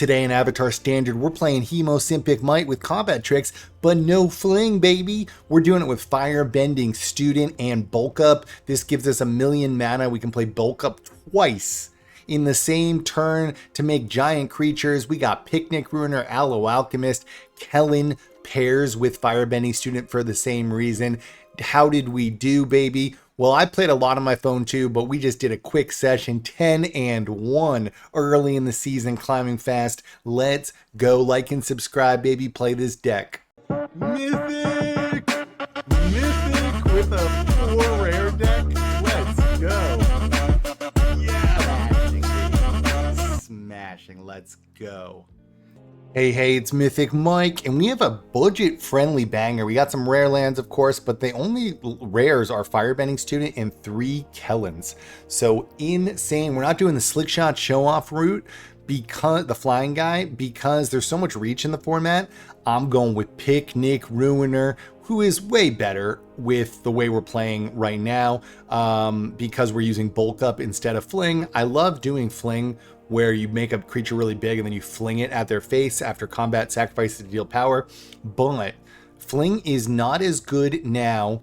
Today in Avatar Standard, we're playing Hemo MITE with combat tricks, but no fling, baby. We're doing it with Firebending, Student, and Bulk Up. This gives us 1,000,000 mana. We can play Bulk Up twice in the same turn to make giant creatures. We got Picnic Ruiner, Aloe Alchemist, Kellan pairs with Firebending Student for the same reason. How did we do, baby? Well, I played a lot on my phone too, but we just did a quick session, 10-1 early in the season, climbing fast. Let's go. Like and subscribe, baby. Play this deck. Mythic! Mythic with a 4 rare deck. Let's go. Yeah! Smashing. Let's go. Hey, it's Mythic Mike, and we have a budget-friendly banger. We got some rare lands, of course, but the only rares are Firebending Student and 3 Kellans. So insane. We're not doing the slick shot show-off route, because the flying guy, because there's so much reach in the format. I'm going with Picnic Ruiner, who is way better with the way we're playing right now, because we're using Bulk Up instead of Fling. I love doing Fling, where you make a creature really big and then you fling it at their face after combat, sacrifice to deal power. But Fling is not as good now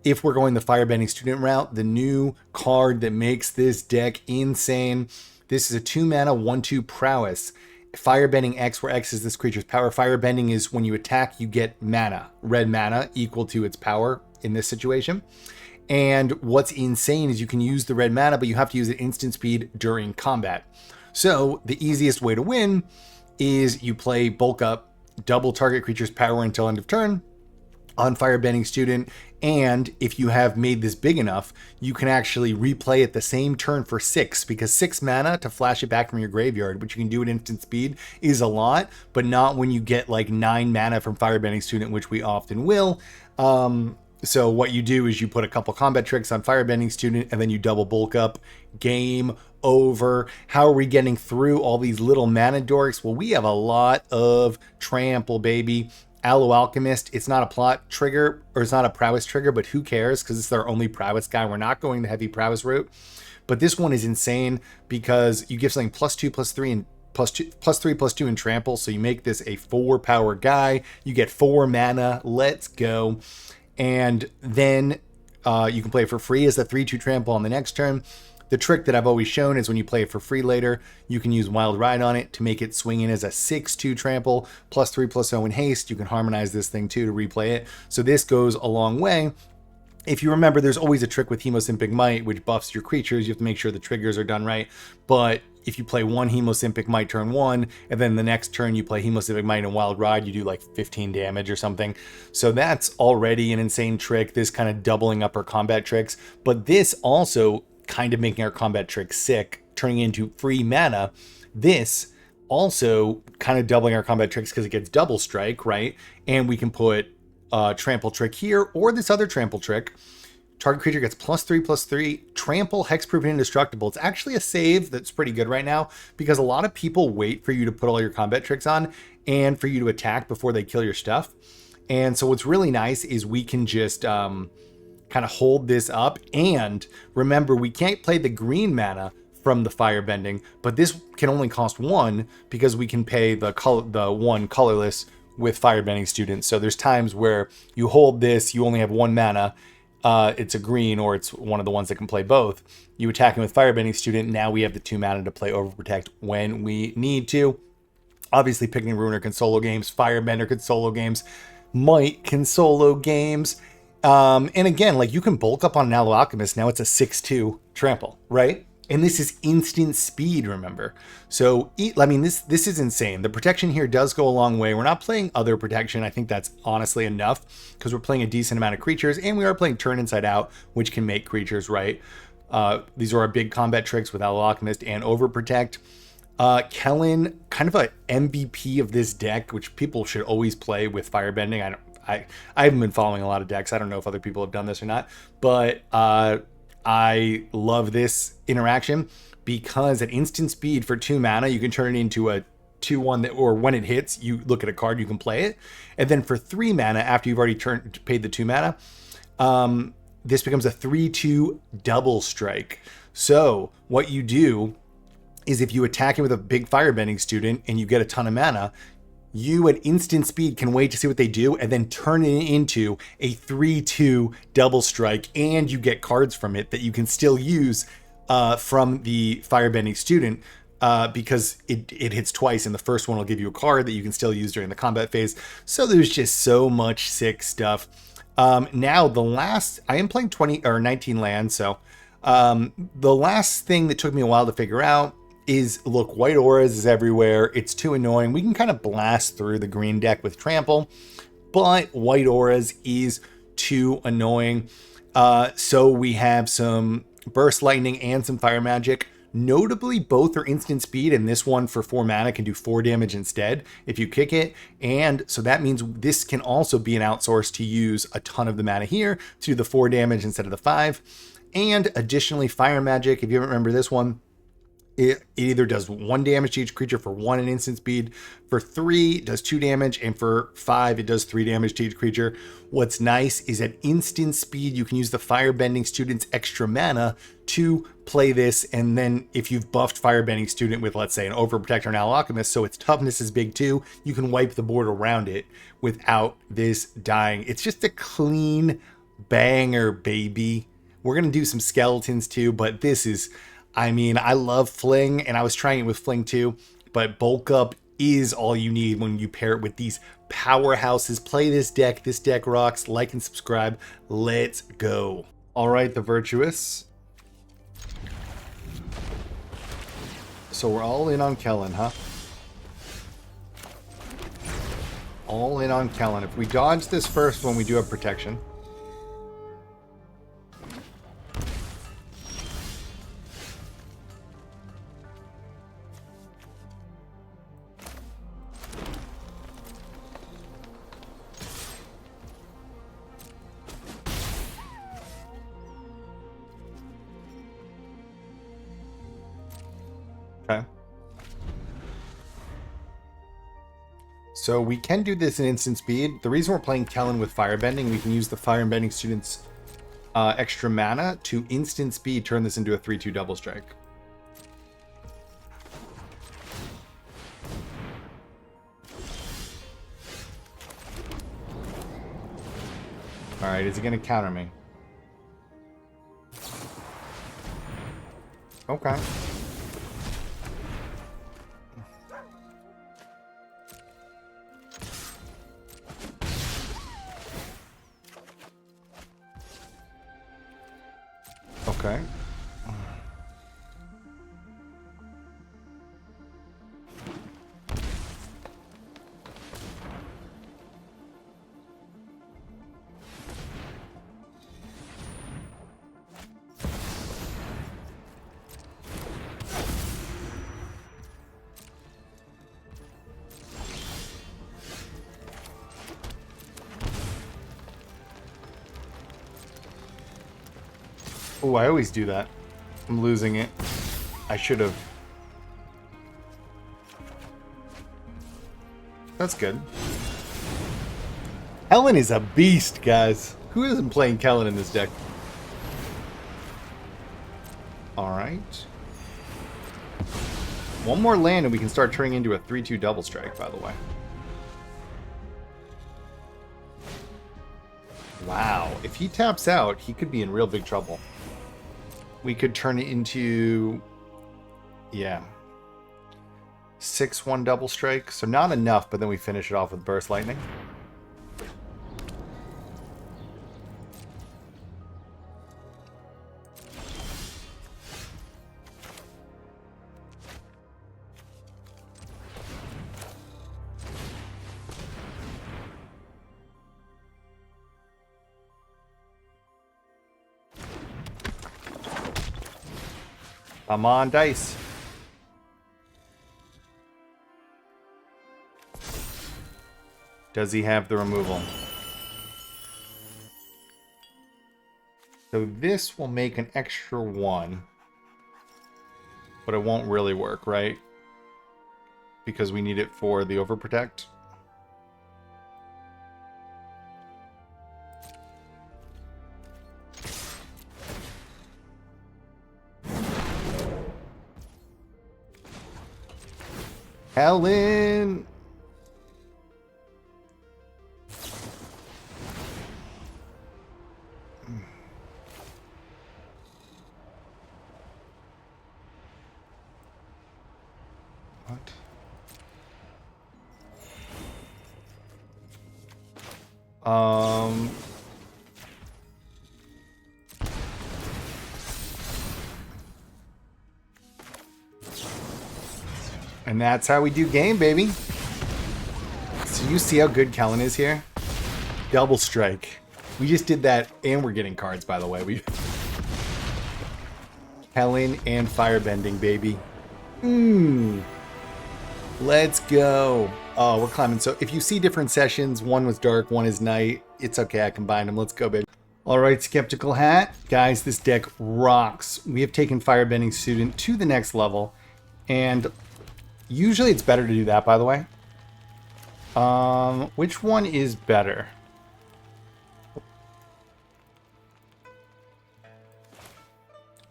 if we're going the Firebending Student route. The new card that makes this deck insane. This is a 2 mana 1/2 prowess. Firebending X, where X is this creature's power. Firebending is when you attack, you get mana, red mana equal to its power in this situation. And what's insane is you can use the red mana, but you have to use it instant speed during combat. So the easiest way to win is you play Bulk Up, double target creature's power until end of turn on Firebending Student. And if you have made this big enough, you can actually replay it the same turn for 6, because 6 mana to flash it back from your graveyard, which you can do at instant speed, is a lot, but not when you get like 9 mana from Firebending Student, which we often will. So what you do is you put a couple combat tricks on Firebending Student and then you double Bulk Up. Game over. How are we getting through all these little mana dorks? Well, we have a lot of trample, baby. Aloe Alchemist, it's not a plot trigger, or it's not a prowess trigger, but who cares, because it's our only prowess guy. We're not going the heavy prowess route. But this one is insane because you give something +2/+3 and +3/+2 in trample. So you make this a 4 power guy. You get 4 mana. Let's go. And then you can play it for free as a 3/2 trample on the next turn. The trick that I've always shown is when you play it for free later, you can use Wild Ride on it to make it swing in as a 6/2 trample, +3/+0 in haste. You can harmonize this thing too to replay it. So this goes a long way. If you remember, there's always a trick with Hemo MITE, which buffs your creatures. You have to make sure the triggers are done right. But if you play one Hemo MITE turn 1, and then the next turn you play Hemo MITE and Wild Ride, you do like 15 damage or something. So that's already an insane trick, this kind of doubling up our combat tricks. But this also kind of making our combat tricks sick, turning into free mana. This also kind of doubling our combat tricks because it gets double strike, right? And we can put trample trick here, or this other trample trick. Target creature gets +3/+3, trample, hexproof, and indestructible. It's actually a save that's pretty good right now, because a lot of people wait for you to put all your combat tricks on and for you to attack before they kill your stuff. And so what's really nice is we can just kind of hold this up. And remember, we can't play the green mana from the Firebending, but this can only cost 1 because we can pay the 1 colorless with Firebending Student. So there's times where you hold this, you only have 1 mana. It's a green, or it's one of the ones that can play both. You attack him with Firebending Student. Now we have the 2 mana to play Overprotect when we need to. Obviously, Picnic Ruiner can solo games. Firebender can solo games. MITE can solo games. And again, like, you can Bulk Up on an Aloe Alchemist. Now it's a 6/2 trample, right? And this is instant speed, remember. So, I mean, this is insane. The protection here does go a long way. We're not playing other protection. I think that's honestly enough, because we're playing a decent amount of creatures, and we are playing Turn Inside Out, which can make creatures, right? These are our big combat tricks with Aloe Alchemist and Overprotect. Kellan, kind of a MVP of this deck, which people should always play with Firebending. I haven't been following a lot of decks. I don't know if other people have done this or not, but I love this interaction because at instant speed for 2 mana, you can turn it into a 2/1 that, or when it hits, you look at a card, you can play it. And then for 3 mana, after you've already paid the 2 mana, this becomes a 3/2 double strike. So what you do is if you attack it with a big firebending student and you get a ton of mana, you at instant speed can wait to see what they do and then turn it into a 3/2 double strike, and you get cards from it that you can still use from the firebending student because it hits twice, and the first one will give you a card that you can still use during the combat phase. So there's just so much sick stuff. Now the last, I am playing 20 or 19 lands, so the last thing that took me a while to figure out is, look, white auras is everywhere. It's too annoying. We can kind of blast through the green deck with trample, but white auras is too annoying. So we have some burst lightning and some fire magic. Notably, both are instant speed, and this one for 4 mana can do 4 damage instead if you kick it. And so that means this can also be an outsource to use a ton of the mana here to do the 4 damage instead of the 5. And additionally, fire magic, if you remember this one, it either does 1 damage to each creature for 1 in instant speed, for 3 it does 2 damage, and for 5 it does 3 damage to each creature. What's nice is at instant speed you can use the firebending student's extra mana to play this, and then if you've buffed firebending student with, let's say, an overprotector and alchemist, so its toughness is big too, you can wipe the board around it without this dying. It's just a clean banger, baby. We're gonna do some skeletons too, but this is, I mean, I love Fling, and I was trying it with Fling too, but bulk up is all you need when you pair it with these powerhouses. Play this deck. This deck rocks. Like and subscribe. Let's go. All right, the Virtuous. So we're all in on Kellan, huh? All in on Kellan. If we dodge this first one, we do have protection. Okay. So we can do this in instant speed. The reason we're playing Kellan with firebending, we can use the firebending student's extra mana to instant speed turn this into a 3/2 double strike. Alright, is he going to counter me? Okay. Okay. Oh, I always do that. I'm losing it. I should have. That's good. Kellan is a beast, guys. Who isn't playing Kellan in this deck? Alright. One more land and we can start turning into a 3/2 double strike, by the way. Wow. If he taps out, he could be in real big trouble. We could turn it into, yeah, 6/1 double strike. So not enough, but then we finish it off with burst lightning. Come on, dice. Does he have the removal? So this will make an extra 1. But it won't really work, right? Because we need it for the overprotect. Kellan. What? And that's how we do game, baby. So you see how good Kellan is here? Double strike. We just did that, and we're getting cards, by the way. Kellan and firebending, baby. Let's go. Oh, we're climbing. So if you see different sessions, one was dark, one is night, it's okay. I combined them. Let's go, baby. All right, Skeptical Hat. Guys, this deck rocks. We have taken Firebending Student to the next level, and usually it's better to do that, by the way. Which one is better?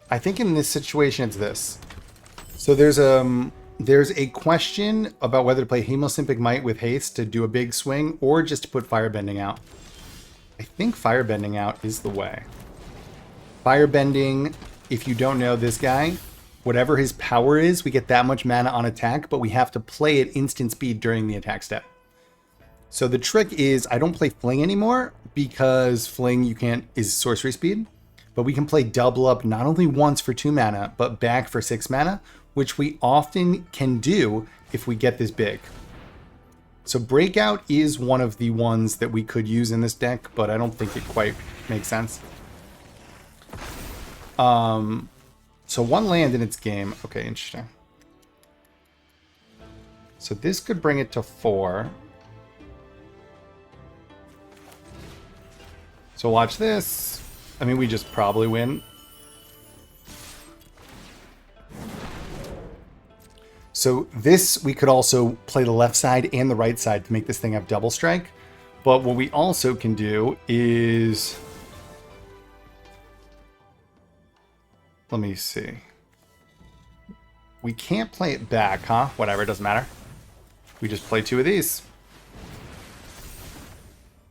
I think in this situation it's this. So there's a question about whether to play Hemosympic Might with haste to do a big swing or just to put Firebending out. I think Firebending out is the way. Firebending, if you don't know this guy, whatever his power is, we get that much mana on attack, but we have to play at instant speed during the attack step. So the trick is I don't play Fling anymore because Fling is sorcery speed, but we can play double up not only once for 2 mana, but back for 6 mana, which we often can do if we get this big. So Breakout is one of the ones that we could use in this deck, but I don't think it quite makes sense. So 1 land in its game. Okay, interesting. So this could bring it to 4. So watch this. I mean, we just probably win. So this, we could also play the left side and the right side to make this thing have double strike. But what we also can do is... Let me see. We can't play it back, huh? Whatever, it doesn't matter. We just play 2 of these.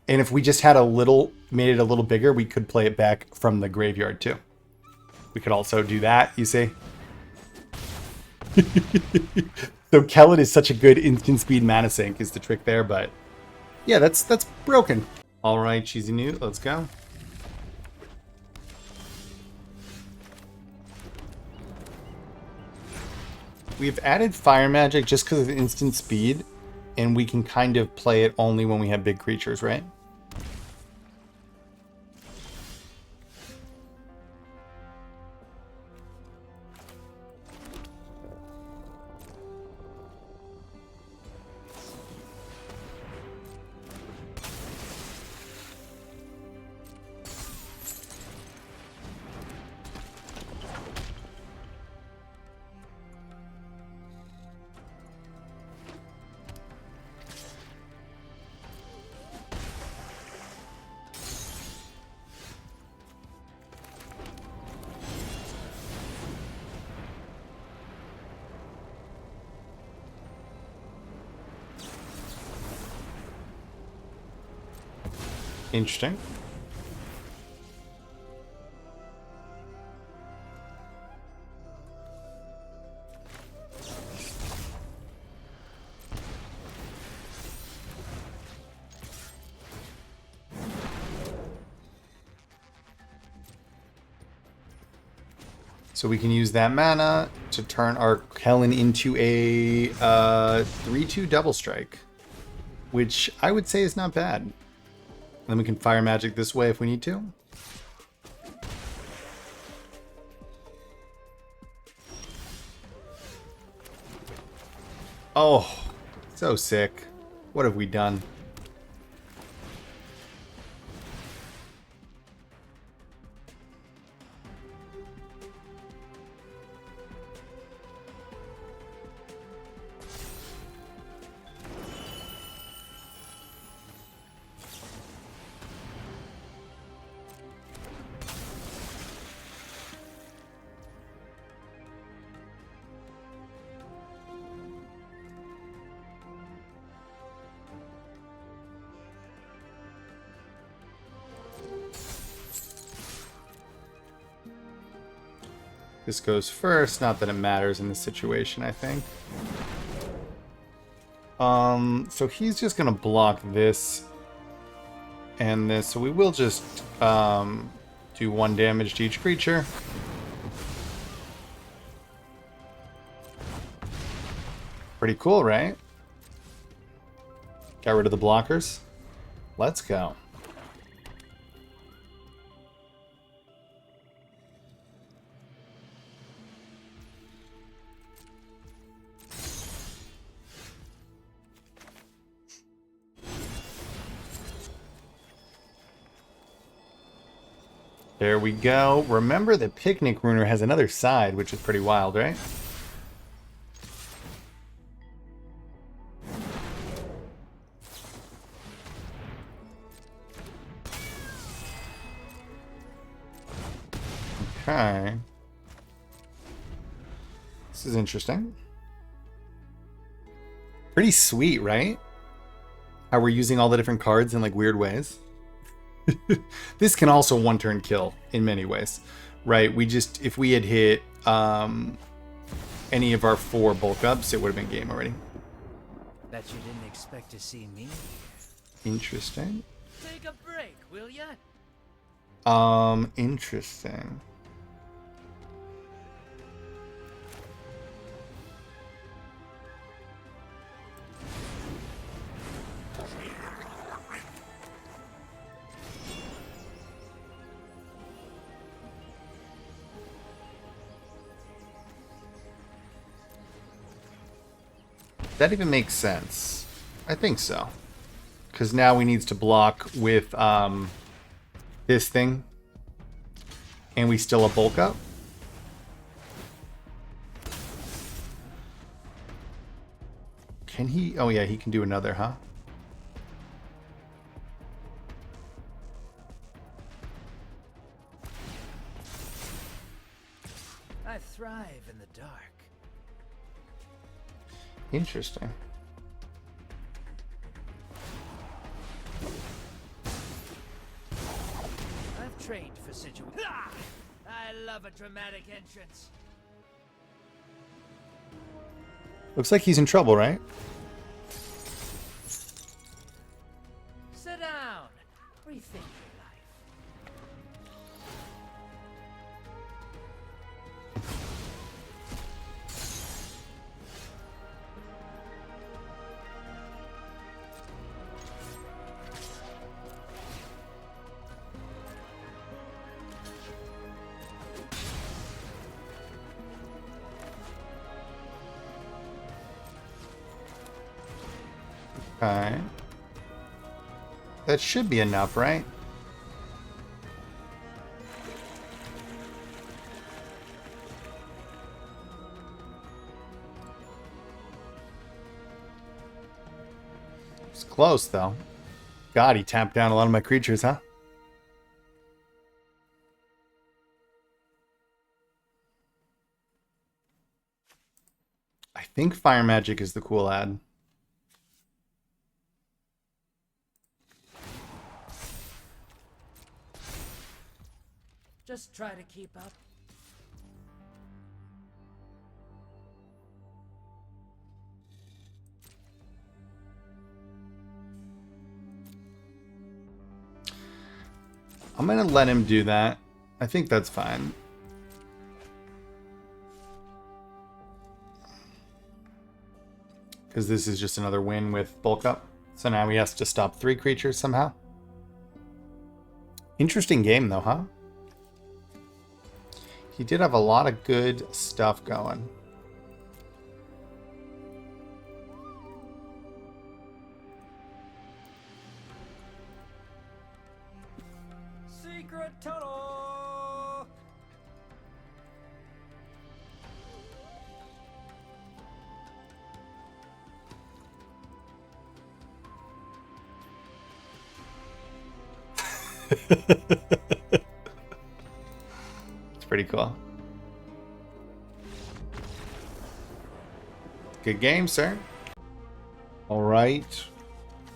And if we just had made it a little bigger, we could play it back from the graveyard too. We could also do that, you see? So Kellan is such a good instant speed mana sink is the trick there, but yeah, that's broken. All right, Cheesy Newt, let's go. We've added Fire Magic just because of instant speed, and we can kind of play it only when we have big creatures, right? Interesting. So we can use that mana to turn our Kellan into a 3/2 double strike, which I would say is not bad. Then we can Fire Magic this way if we need to. Oh, so sick. What have we done? This goes first. Not that it matters in this situation, I think. So he's just going to block this and this. So we will just do 1 damage to each creature. Pretty cool, right? Got rid of the blockers. Let's go. There we go. Remember that Picnic Ruiner has another side, which is pretty wild, right? Okay. This is interesting. Pretty sweet, right? How we're using all the different cards in like weird ways. This can also 1-turn kill in many ways, right? We just, if we had hit any of our 4 bulk ups, it would have been game already. Bet you didn't expect to see me. Interesting. Take a break, will ya? Interesting. That even makes sense. I think so. Because now we need to block with this thing. And we still a bulk up. Can he? Oh yeah, he can do another, huh? I thrive in the dark. Interesting. I've trained for situations. I love a dramatic entrance. Looks like he's in trouble, right? Sit down. Rethink your life. Okay. That should be enough, right? It's close, though. God, he tapped down a lot of my creatures, huh? I think Fire Magic is the cool ad. Just try to keep up. I'm gonna let him do that. I think that's fine. Because this is just another win with bulk up. So now he has to stop 3 creatures somehow. Interesting game though, huh? He did have a lot of good stuff going. Secret tunnel. It's pretty cool. Good game, sir. All right.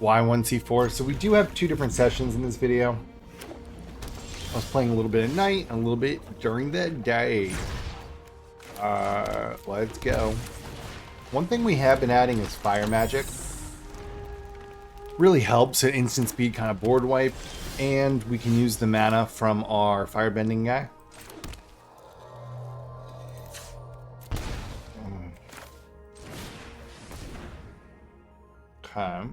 Y1C4. So we do have 2 different sessions in this video. I was playing a little bit at night and a little bit during the day. Let's go. One thing we have been adding is fire magic. Really helps at instant speed kind of board wipe. And we can use the mana from our firebending guy. Okay.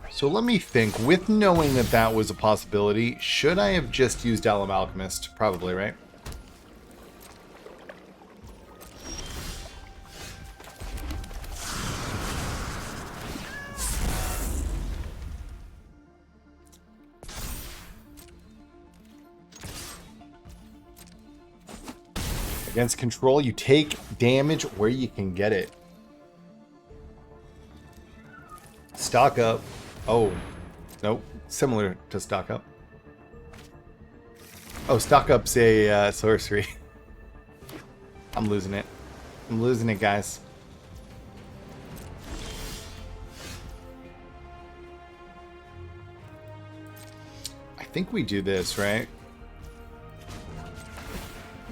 So let me think, with knowing that that was a possibility, should I have just used Alum Alchemist? Probably, right? Against control, you take damage where you can get it. Stock up. Oh, nope. Similar to stock up. Oh, stock up's a sorcery. I'm losing it. I'm losing it, guys. I think we do this, right?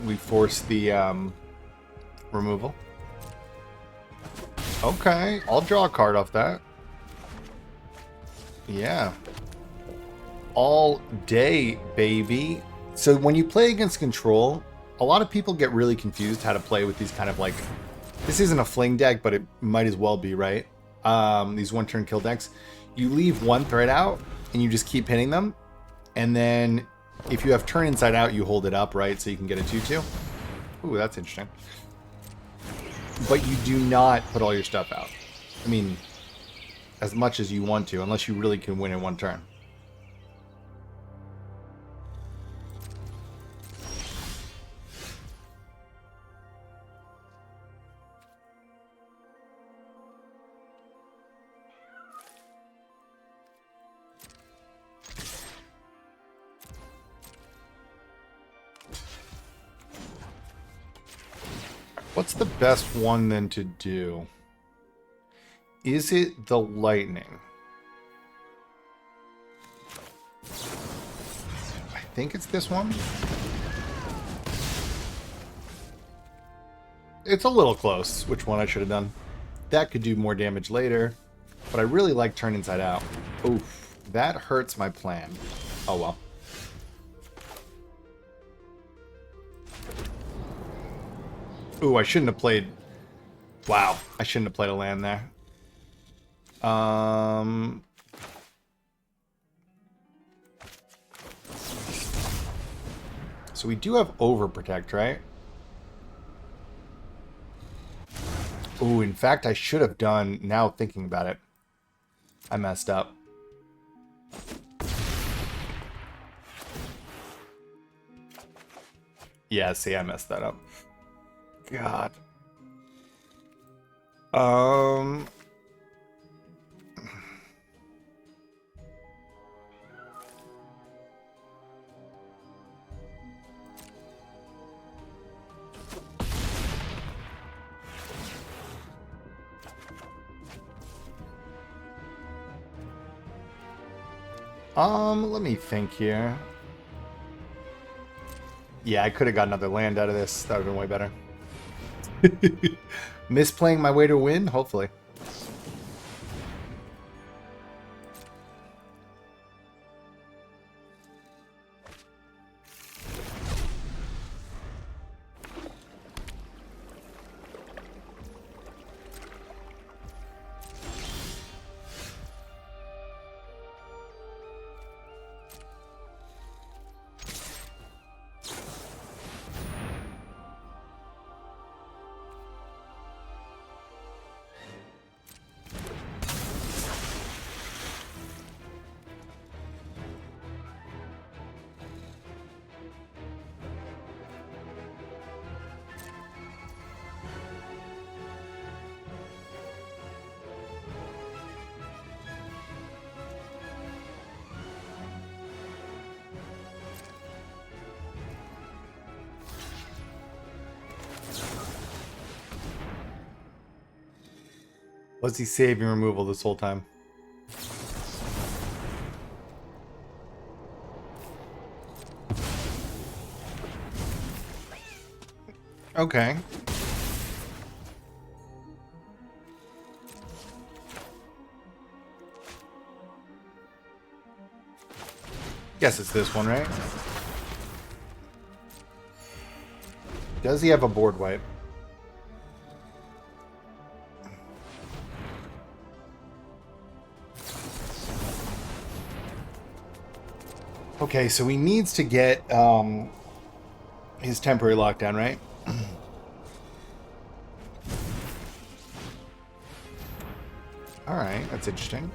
We force the removal. Okay, I'll draw a card off that. Yeah. All day, baby. So when you play against control, a lot of people get really confused how to play with these kind of like... This isn't a fling deck, but it might as well be, right? These one-turn kill decks. You leave one threat out, and you just keep hitting them. And then if you have turn inside out, you hold it up, right? So you can get a 2-2. Ooh, that's interesting. But you do not put all your stuff out. I mean, as much as you want to, unless you really can win in one turn. What's the best one then to do? Is it the lightning? I think it's this one. It's a little close, which one I should have done. That could do more damage later, but I really like turn inside out. Oof, that hurts my plan. Oh well. Ooh, I shouldn't have played... Wow, I shouldn't have played a land there. So we do have overprotect, right? Ooh, in fact, I should have done, now thinking about it, I messed up. Yeah, see, I messed that up. God. Let me think here. Yeah, I could have got another land out of this. That would have been way better. Misplaying my way to win? Hopefully. Was he saving removal this whole time? Okay. Guess it's this one, right? Does he have a board wipe? Okay, so he needs to get his temporary lockdown, right? Alright, that's interesting.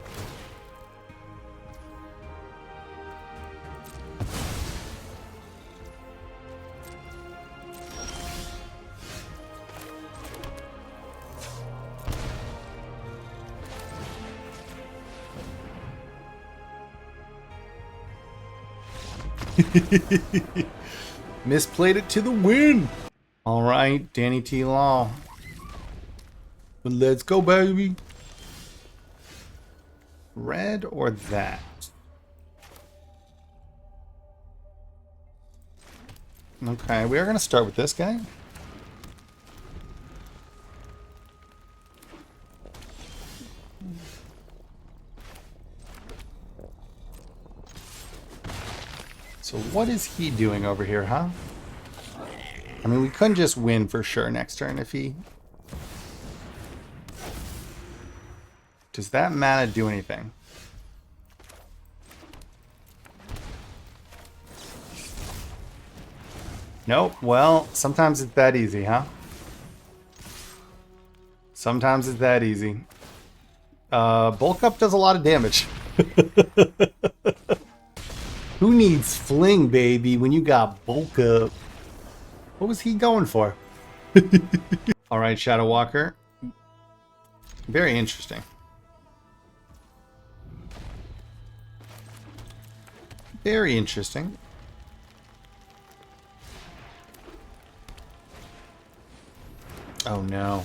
Misplayed it to the win. All right, Danny T. Law. But let's go, baby. Red or that? Okay, we are going to start with this guy. So what is he doing over here, huh? I mean, we couldn't just win for sure next turn if he... Does that mana do anything? Nope. Well, sometimes it's that easy, huh? Sometimes it's that easy. Bulk Up does a lot of damage. Who needs Fling, baby, when you got Bulk Up? What was he going for? Alright, Shadow Walker. Very interesting. Very interesting. Oh no.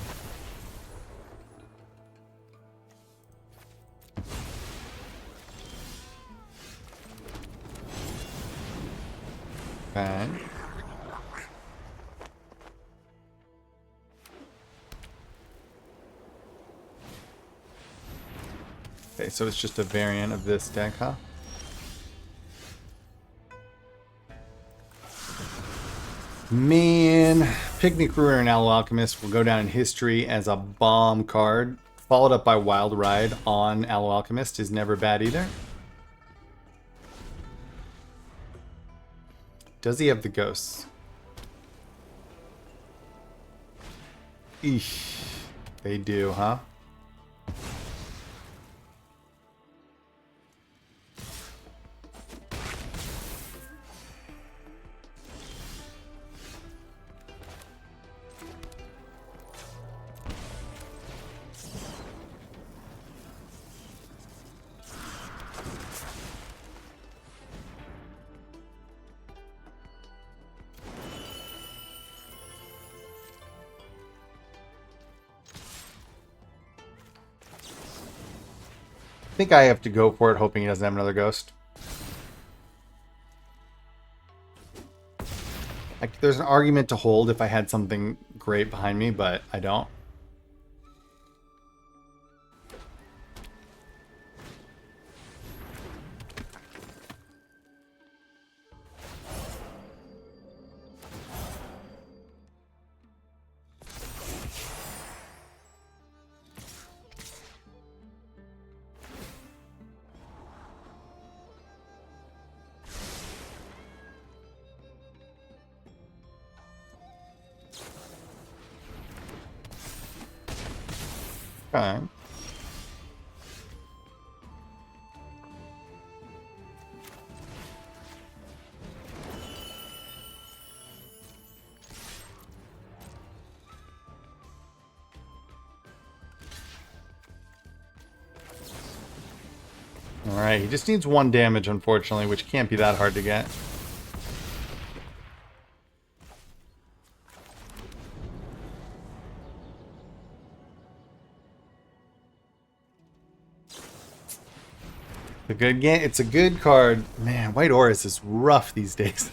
Okay. Okay, so it's just a variant of this deck, huh? Man, Picnic Ruiner and Aloe Alchemist will go down in history as a bomb card. Followed up by Wild Ride on Aloe Alchemist is never bad either. Does he have the ghosts? Eesh. They do, huh? I think I have to go for it, hoping he doesn't have another ghost. Like, there's an argument to hold if I had something great behind me, but I don't. Okay. Alright, he just needs 1 damage, unfortunately, which can't be that hard to get. A good game. It's a good card. Man, White Horus is rough these days.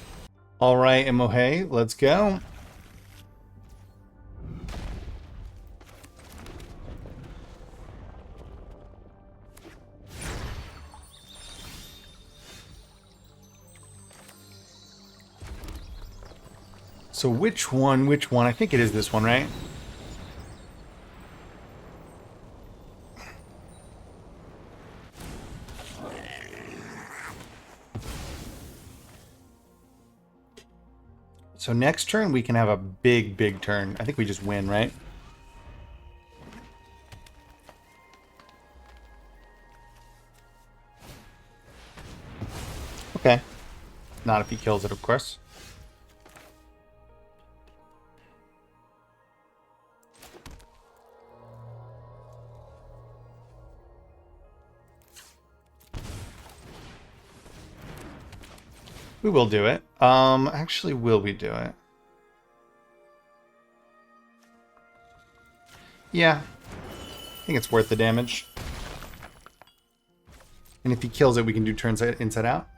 Alright, Emohe, let's go. So which one? I think it is this one, right? So next turn we can have a big turn. I think we just win, right? Okay. Not if he kills it, of course. We will do it. Actually, will we do it? Yeah. I think it's worth the damage. And if he kills it, we can do turns inside out.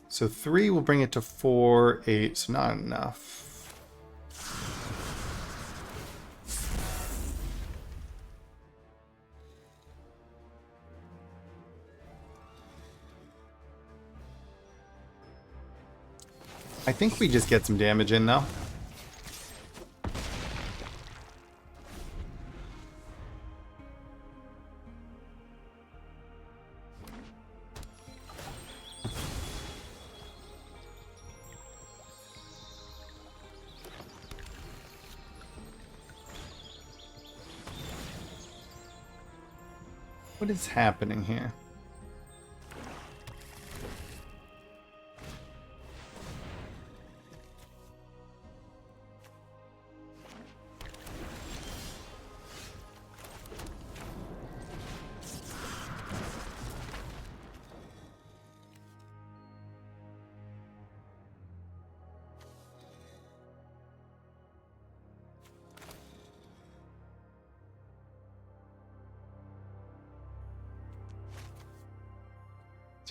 So 3 will bring it to 4, 8, so not enough. I think we just get some damage in though. What is happening here?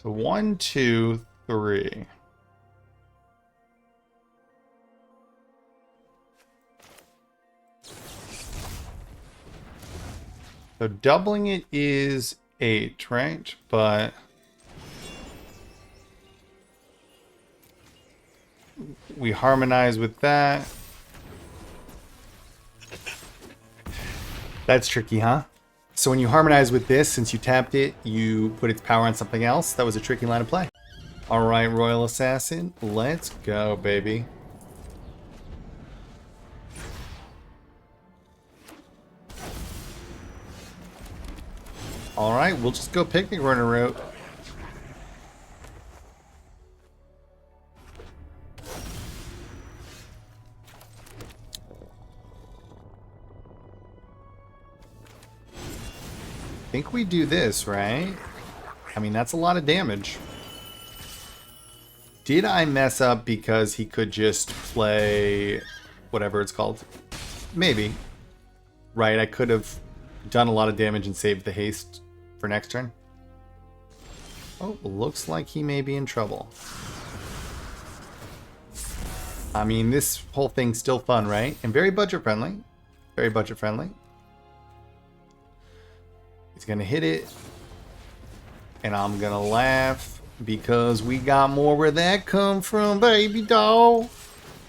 So 1, 2, 3. So doubling it is 8, right? But we harmonize with that. That's tricky, huh? So when you harmonize with this, since you tapped it, you put its power on something else. That was a tricky line of play. All right, Royal Assassin, let's go, baby. All right, we'll just go picnic runner route. I think we do this, right? I mean, that's a lot of damage. Did I mess up because he could just play whatever it's called? Maybe. Right, I could have done a lot of damage and saved the haste for next turn. Oh, looks like he may be in trouble. I mean, this whole thing's still fun, right? And very budget friendly. Very budget friendly. He's gonna hit it. And I'm gonna laugh because we got more where that come from, baby doll.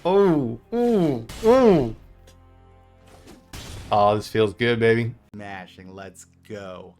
Oh, ooh, ooh. Oh, this feels good, baby. Smashing, let's go.